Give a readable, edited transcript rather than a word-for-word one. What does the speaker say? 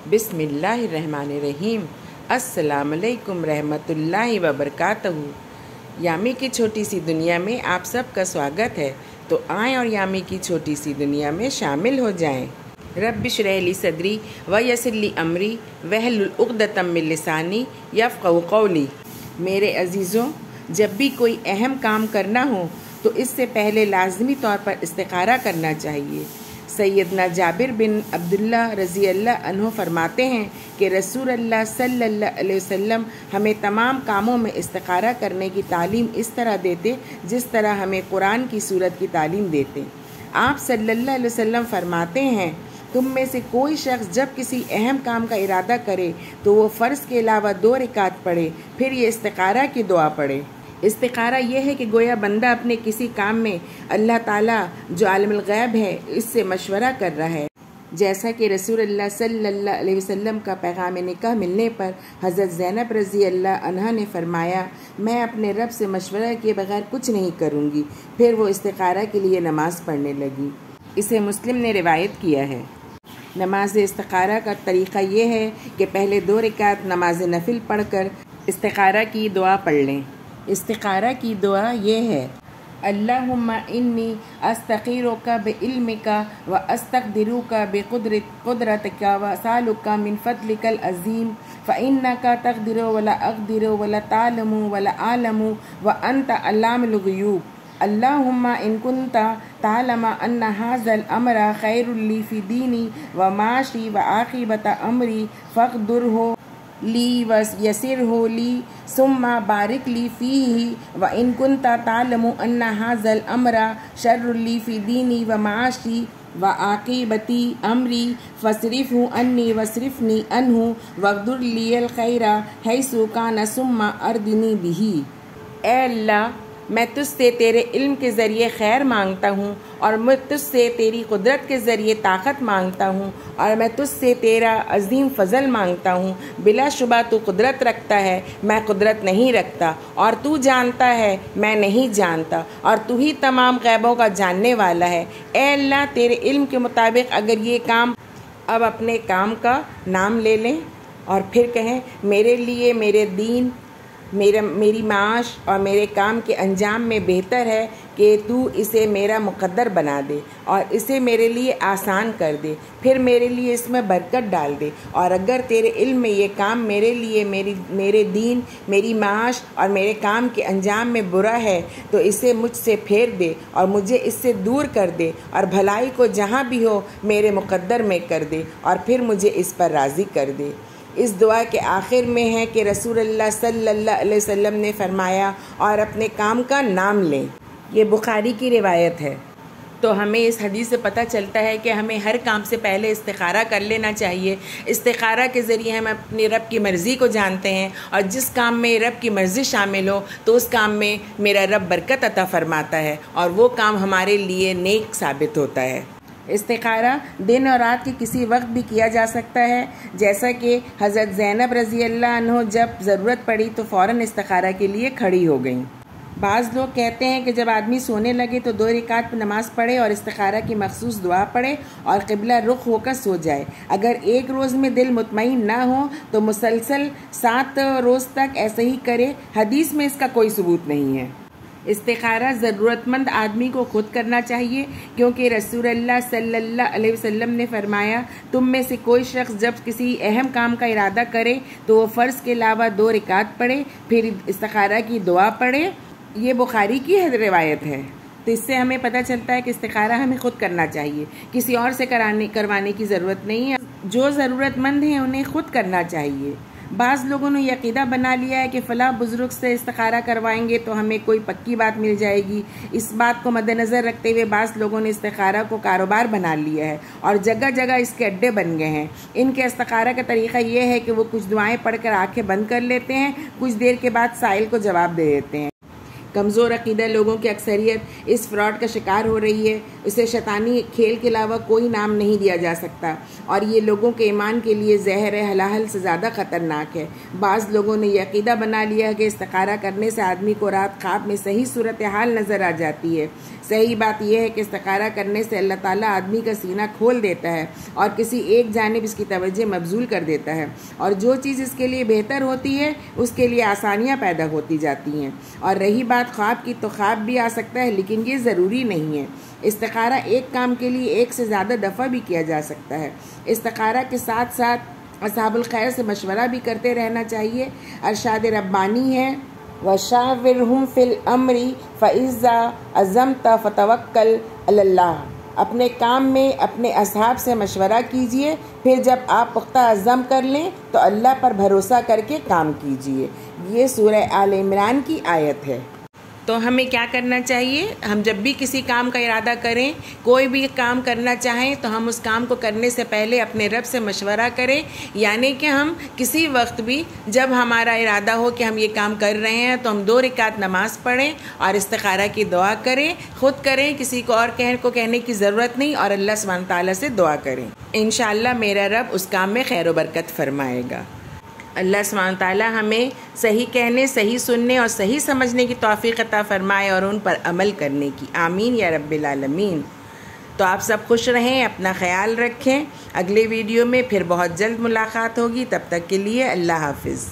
بسم اللہ الرحمن الرحیم۔ السلام علیکم رحمۃ اللہ وبرکاتہ۔ یامی کی چھوٹی سی دنیا میں آپ سب کا سواگت ہے، تو آئیں اور یامی کی چھوٹی سی دنیا میں شامل ہو جائیں۔ رب اشرح لی صدری ویسر لی امری واحلل عقدۃ من لسانی یفقہوا قولی۔ میرے عزیزوں، جب بھی کوئی اہم کام کرنا ہو تو اس سے پہلے لازمی طور پر استخارہ کرنا چاہیے۔ سیدنا جابر بن عبداللہ رضی اللہ عنہ فرماتے ہیں کہ رسول اللہ صلی اللہ علیہ وسلم ہمیں تمام کاموں میں استخارہ کرنے کی تعلیم اس طرح دیتے جس طرح ہمیں قرآن کی سورت کی تعلیم دیتے۔ آپ صلی اللہ علیہ وسلم فرماتے ہیں، تم میں سے کوئی شخص جب کسی اہم کام کا ارادہ کرے تو وہ فرض کے علاوہ 2 رکعت پڑھے، پھر یہ استخارہ کی دعا پڑھے۔ استخارہ یہ ہے کہ گویا بندہ اپنے کسی کام میں اللہ تعالیٰ جو عالم الغیب ہے اس سے مشورہ کر رہا ہے، جیسا کہ رسول اللہ صلی اللہ علیہ وسلم کا پیغام نکاح ملنے پر حضرت زینب رضی اللہ عنہا نے فرمایا، میں اپنے رب سے مشورہ کیے بغیر کچھ نہیں کروں گی۔ پھر وہ استخارہ کے لیے نماز پڑھنے لگی۔ اسے مسلم نے روایت کیا ہے۔ نماز استخارہ کا طریقہ یہ ہے کہ پہلے 2 رکعت نماز نفل پڑھ کر استخارہ کی دعا پڑھ لیں۔ استخارہ کی دعا یہ ہے، اللہم انی استخیرک بعلمک و استقدرک بقدرتک و اسألک من فضلک العظیم فإنک تقدر ولا اقدر ولا تعلم ولا اعلم وانت علام الغیوب۔ اللہم ان کنت تعلم ان ھذا الامر خیر لی فی دینی و معاشی و عاقبۃ امری فاقدرہ لی ویسرہ لی ثم بارک لی فیہ وان کنت تعلم ان ھذا الامر شر لی فی دینی و معاشی و عاقبۃ امری فاصرفہ عنی واصرفنی عنہ واقدر لی الخیر حیث کان ثم اردنی بہ۔ اے اللہ، میں تجھ سے تیرے علم کے ذریعے خیر مانگتا ہوں، اور میں تجھ سے تیری قدرت کے ذریعے طاقت مانگتا ہوں، اور میں تجھ سے تیرا عظیم فضل مانگتا ہوں۔ بلا شبہ تو قدرت رکھتا ہے، میں قدرت نہیں رکھتا، اور تو جانتا ہے، میں نہیں جانتا، اور تو ہی تمام غیبوں کا جاننے والا ہے۔ اے اللہ، تیرے علم کے مطابق اگر یہ کام، اب اپنے کام کا نام لے لیں اور پھر کہیں، میرے لیے میرے دین، میری معاش اور میرے کام کے انجام میں بہتر ہے کہ تو اسے میرا مقدر بنا دے اور اسے میرے لیے آسان کر دے، پھر میرے لیے اس میں برکت ڈال دے، اور اگر تیرے علم میں یہ کام میرے لیے میرے دین، میری معاش اور میرے کام کے انجام میں برا ہے تو اسے مجھ سے پھیر دے اور مجھے اس سے دور کر دے، اور بھلائی کو جہاں بھی ہو میرے مقدر میں کر دے، اور پھر مجھے اس پر راضی کر دے۔ اس دعا کے آخر میں ہے کہ رسول اللہ صلی اللہ علیہ وسلم نے فرمایا، اور اپنے کام کا نام لیں۔ یہ بخاری کی روایت ہے۔ تو ہمیں اس حدیث سے پتہ چلتا ہے کہ ہمیں ہر کام سے پہلے استخارہ کر لینا چاہیے۔ استخارہ کے ذریعے ہم اپنی رب کی مرضی کو جانتے ہیں، اور جس کام میں رب کی مرضی شامل ہو تو اس کام میں میرا رب برکت عطا فرماتا ہے، اور وہ کام ہمارے لیے نیک ثابت ہوتا ہے۔ استخارہ دن اور رات کے کسی وقت بھی کیا جا سکتا ہے، جیسا کہ حضرت زینب رضی اللہ عنہ جب ضرورت پڑی تو فوراً استخارہ کے لیے کھڑی ہو گئیں۔ بعض لوگ کہتے ہیں کہ جب آدمی سونے لگے تو 2 رکعت نماز پڑھے اور استخارہ کی مخصوص دعا پڑھے اور قبلہ رخ ہو کر سو جائے۔ اگر ایک روز میں دل مطمئن نہ ہو تو مسلسل 7 روز تک ایسے ہی کرے۔ حدیث میں اس کا کوئی ثبوت نہیں ہے۔ استخارہ ضرورت مند آدمی کو خود کرنا چاہیے، کیونکہ رسول اللہ صلی اللہ علیہ وسلم نے فرمایا، تم میں سے کوئی شخص جب کسی اہم کام کا ارادہ کرے تو وہ فرض کے علاوہ 2 رکعت پڑھے، پھر استخارہ کی دعا پڑھے۔ یہ بخاری کی روایت ہے۔ تو اس سے ہمیں پتہ چلتا ہے کہ استخارہ ہمیں خود کرنا چاہیے، کسی اور سے کروانے کی ضرورت نہیں ہے۔ جو ضرورت مند ہیں انہیں خود کرنا چاہیے۔ بعض لوگوں نے یہ عقیدہ بنا لیا ہے کہ فلاں بزرگ سے استخارہ کروائیں گے تو ہمیں کوئی پکی بات مل جائے گی۔ اس بات کو مد نظر رکھتے ہوئے بعض لوگوں نے استخارہ کو کاروبار بنا لیا ہے اور جگہ جگہ اس کے اڈے بن گئے ہیں۔ ان کے استخارہ کا طریقہ یہ ہے کہ وہ کچھ دعائیں پڑھ کر آنکھیں بند کر لیتے ہیں، کچھ دیر کے بعد سائل کو جواب دے دیتے ہیں۔ کمزور عقیدہ لوگوں کی اکثریت اس فراڈ کا شکار ہو رہی ہے۔ اسے شیطانی کھیل کے علاوہ کوئی نام نہیں دیا جا سکتا، اور یہ لوگوں کے ایمان کے لیے زہر حلال سے زیادہ خطرناک ہے۔ بعض لوگوں نے یہ عقیدہ بنا لیا ہے کہ استخارہ کرنے سے آدمی کو رات خواب میں صحیح صورتحال نظر آ جاتی ہے۔ صحیح بات یہ ہے کہ استخارہ کرنے سے اللہ تعالیٰ آدمی کا سینہ کھول دیتا ہے اور کسی ایک جانب اس کی توجہ مبذول کر دیتا ہے، اور جو چیز اس کے لیے بہتر ہوتی ہے اس کے لیے آسانیاں پیدا ہوتی جاتی ہیں۔ اور رہی بات خواب کی، تو خواب بھی آ سکتا ہے لیکن یہ ضروری نہیں ہے۔ استخارہ ایک کام کے لیے ایک سے زیادہ دفعہ بھی کیا جا سکتا ہے۔ استخارہ کے ساتھ ساتھ اصحاب الخیر سے مشورہ بھی کرتے رہنا چاہیے۔ ارشاد ربانی ہے وَشَاوِرْهُمْ فِي الْأَمْرِ فَإِذَا عَزَمْتَ فَتَوَكَّلْ عَلَى اللَّهِ۔ اپنے کام میں اپنے اصحاب سے مشورہ کیجئے، پھر جب آپ پختہ عزم کر لیں تو اللہ پر بھروسہ کر کے کام کیجئے۔ یہ سورہ آل عمران کی آیت ہے۔ تو ہمیں کیا کرنا چاہیے؟ ہم جب بھی کسی کام کا ارادہ کریں، کوئی بھی کام کرنا چاہیں، تو ہم اس کام کو کرنے سے پہلے اپنے رب سے مشورہ کریں، یعنی کہ ہم کسی وقت بھی جب ہمارا ارادہ ہو کہ ہم یہ کام کر رہے ہیں تو ہم 2 رکعت نماز پڑھیں اور استخارہ کی دعا کریں، خود کریں، کسی کو اور کہنے کی ضرورت نہیں، اور اللہ سبحانہ تعالیٰ سے دعا کریں۔ انشاءاللہ میرا رب اس کام میں خیر و برکت فرمائے گا۔ اللہ سبحانہ تعالیٰ ہمیں صحیح کہنے، صحیح سننے اور صحیح سمجھنے کی توفیق عطا فرمائے اور ان پر عمل کرنے کی، آمین یا رب العالمین۔ تو آپ سب خوش رہیں، اپنا خیال رکھیں۔ اگلے ویڈیو میں پھر بہت جلد ملاقات ہوگی، تب تک کے لیے اللہ حافظ۔